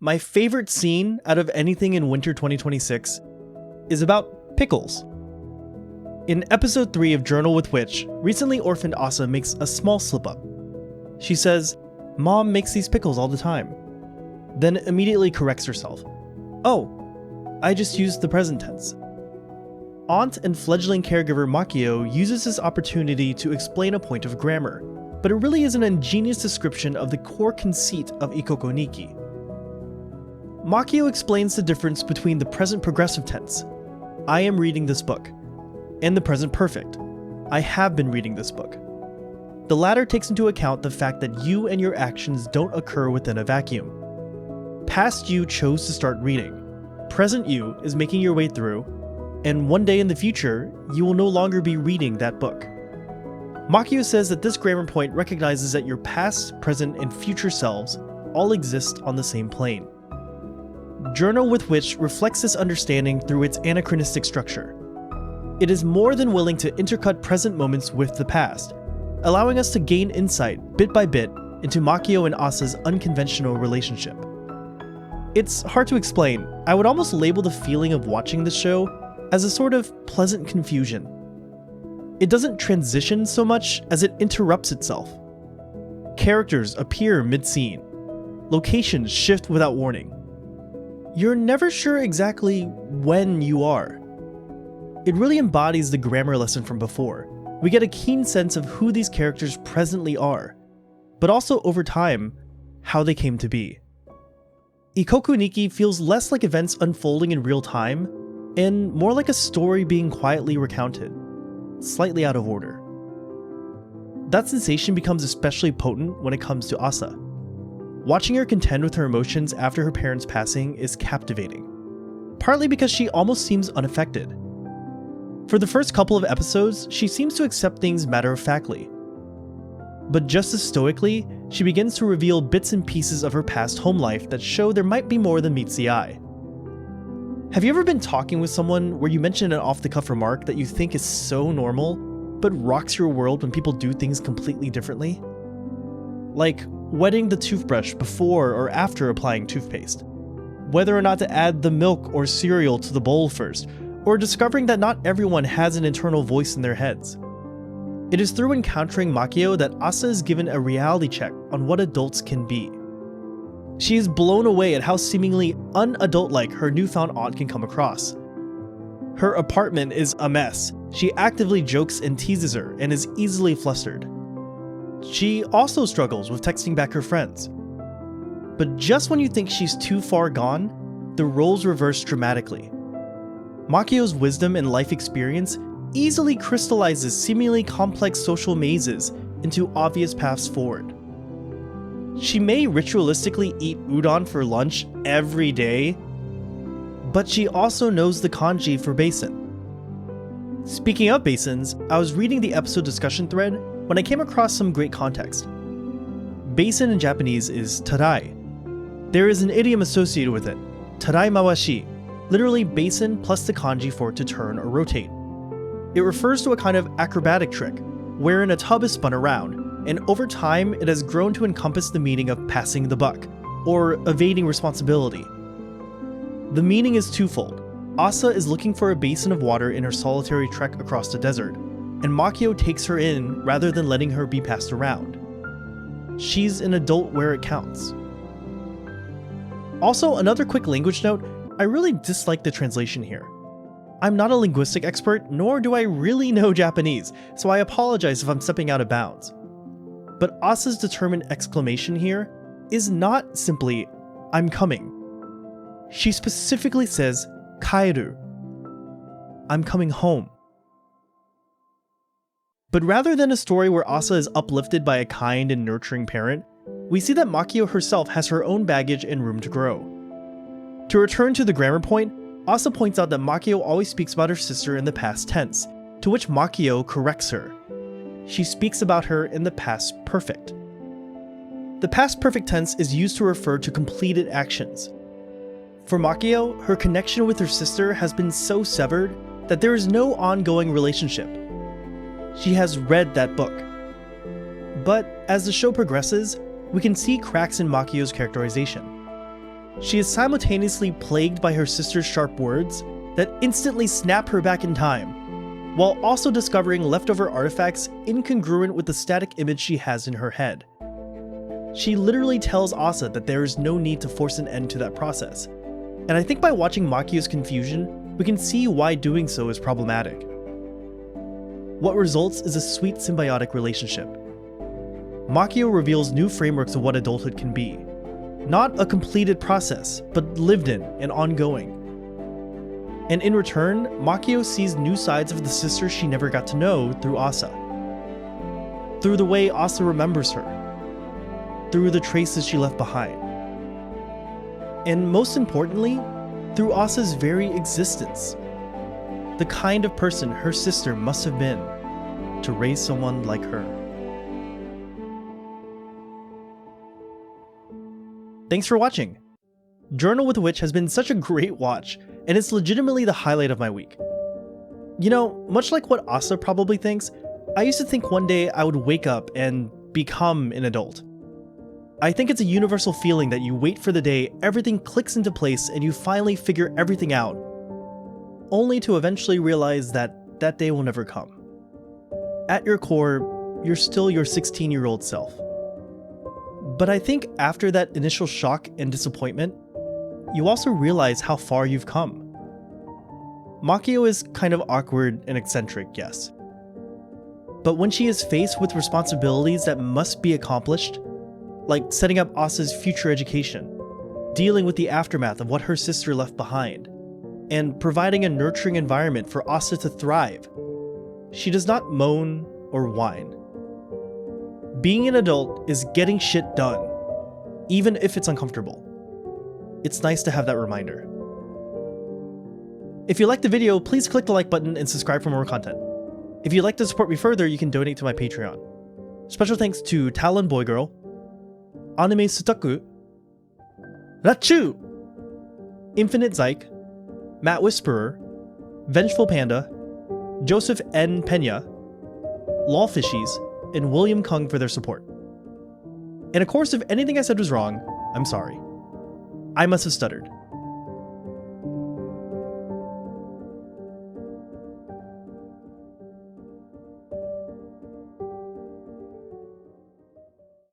My favorite scene out of anything in winter 2026 is about Pickles. In episode 3 of Journal with Which, recently orphaned Assa makes a small slip-up. She says, "Mom makes these pickles all the time," then immediately corrects herself. "Oh, I just used the present tense." Aunt and fledgling caregiver Makio uses this opportunity to explain a point of grammar, but it really is an ingenious description of the core conceit of Ikoku Nikki. Makio explains the difference between the present progressive tense, "I am reading this book," and the present perfect, "I have been reading this book." The latter takes into account the fact that you and your actions don't occur within a vacuum. Past you chose to start reading, present you is making your way through, and one day in the future, you will no longer be reading that book. Makio says that this grammar point recognizes that your past, present, and future selves all exist on the same plane. Journal with Which reflects this understanding through its anachronistic structure. It is more than willing to intercut present moments with the past, allowing us to gain insight bit by bit into Makio and Assa's unconventional relationship. It's hard to explain. I would almost label the feeling of watching the show as a sort of pleasant confusion. It doesn't transition so much as it interrupts itself. Characters appear mid-scene. Locations shift without warning. You're never sure exactly when you are. It really embodies the grammar lesson from before. We get a keen sense of who these characters presently are, but also over time, how they came to be. Ikoku Nikki feels less like events unfolding in real time, and more like a story being quietly recounted, slightly out of order. That sensation becomes especially potent when it comes to Assa. Watching her contend with her emotions after her parents' passing is captivating, partly because she almost seems unaffected. For the first couple of episodes, she seems to accept things matter-of-factly. But just as stoically, she begins to reveal bits and pieces of her past home life that show there might be more than meets the eye. Have you ever been talking with someone where you mention an off-the-cuff remark that you think is so normal, but rocks your world when people do things completely differently? Like wetting the toothbrush before or after applying toothpaste, whether or not to add the milk or cereal to the bowl first, or discovering that not everyone has an internal voice in their heads. It is through encountering Makio that Assa is given a reality check on what adults can be. She is blown away at how seemingly un-adult-like her newfound aunt can come across. Her apartment is a mess. She actively jokes and teases her and is easily flustered. She also struggles with texting back her friends. But just when you think she's too far gone, the roles reverse dramatically. Makio's wisdom and life experience easily crystallizes seemingly complex social mazes into obvious paths forward. She may ritualistically eat udon for lunch every day, but she also knows the kanji for basin. Speaking of basins, I was reading the episode discussion thread when I came across some great context. Basin in Japanese is tarai. There is an idiom associated with it, tarai mawashi, literally basin plus the kanji for to turn or rotate. It refers to a kind of acrobatic trick, wherein a tub is spun around, and over time it has grown to encompass the meaning of passing the buck, or evading responsibility. The meaning is twofold. Assa is looking for a basin of water in her solitary trek across the desert, and Makio takes her in rather than letting her be passed around. She's an adult where it counts. Also, another quick language note, I really dislike the translation here. I'm not a linguistic expert, nor do I really know Japanese, so I apologize if I'm stepping out of bounds. But Assa's determined exclamation here is not simply, "I'm coming." She specifically says, "Kaeru." I'm coming home. But rather than a story where Assa is uplifted by a kind and nurturing parent, we see that Makio herself has her own baggage and room to grow. To return to the grammar point, Assa points out that Makio always speaks about her sister in the past tense, to which Makio corrects her. She speaks about her in the past perfect. The past perfect tense is used to refer to completed actions. For Makio, her connection with her sister has been so severed that there is no ongoing relationship. She has read that book. But as the show progresses, we can see cracks in Makio's characterization. she is simultaneously plagued by her sister's sharp words that instantly snap her back in time, while also discovering leftover artifacts incongruent with the static image she has in her head. She literally tells Assa that there is no need to force an end to that process, and I think by watching Makio's confusion, we can see why doing so is problematic. What results is a sweet symbiotic relationship. Makio reveals new frameworks of what adulthood can be. Not a completed process, but lived in and ongoing. And in return, Makio sees new sides of the sister she never got to know through Assa. Through the way Assa remembers her. Through the traces she left behind. And most importantly, through Assa's very existence. The kind of person her sister must have been to raise someone like her. Thanks for watching! Journal with a Witch has been such a great watch, and it's legitimately the highlight of my week. You know, much like what Assa probably thinks, I used to think one day I would wake up and become an adult. I think it's a universal feeling that you wait for the day everything clicks into place and you finally figure everything out, only to eventually realize that that day will never come. At your core, you're still your 16-year-old self. But I think after that initial shock and disappointment, you also realize how far you've come. Makio is kind of awkward and eccentric, yes. But when she is faced with responsibilities that must be accomplished, like setting up Assa's future education, dealing with the aftermath of what her sister left behind, and providing a nurturing environment for Assa to thrive, she does not moan or whine. Being an adult is getting shit done, even if it's uncomfortable. It's nice to have that reminder. If you liked the video, please click the like button and subscribe for more content. If you'd like to support me further, you can donate to my Patreon. Special thanks to Talon Boygirl, Anime Sutaku, Rachu, Infinite Zyke, Matt Whisperer, Vengeful Panda, Joseph N. Pena, Lawfishies, and William Kung for their support. And of course, if anything I said was wrong, I'm sorry. I must have stuttered.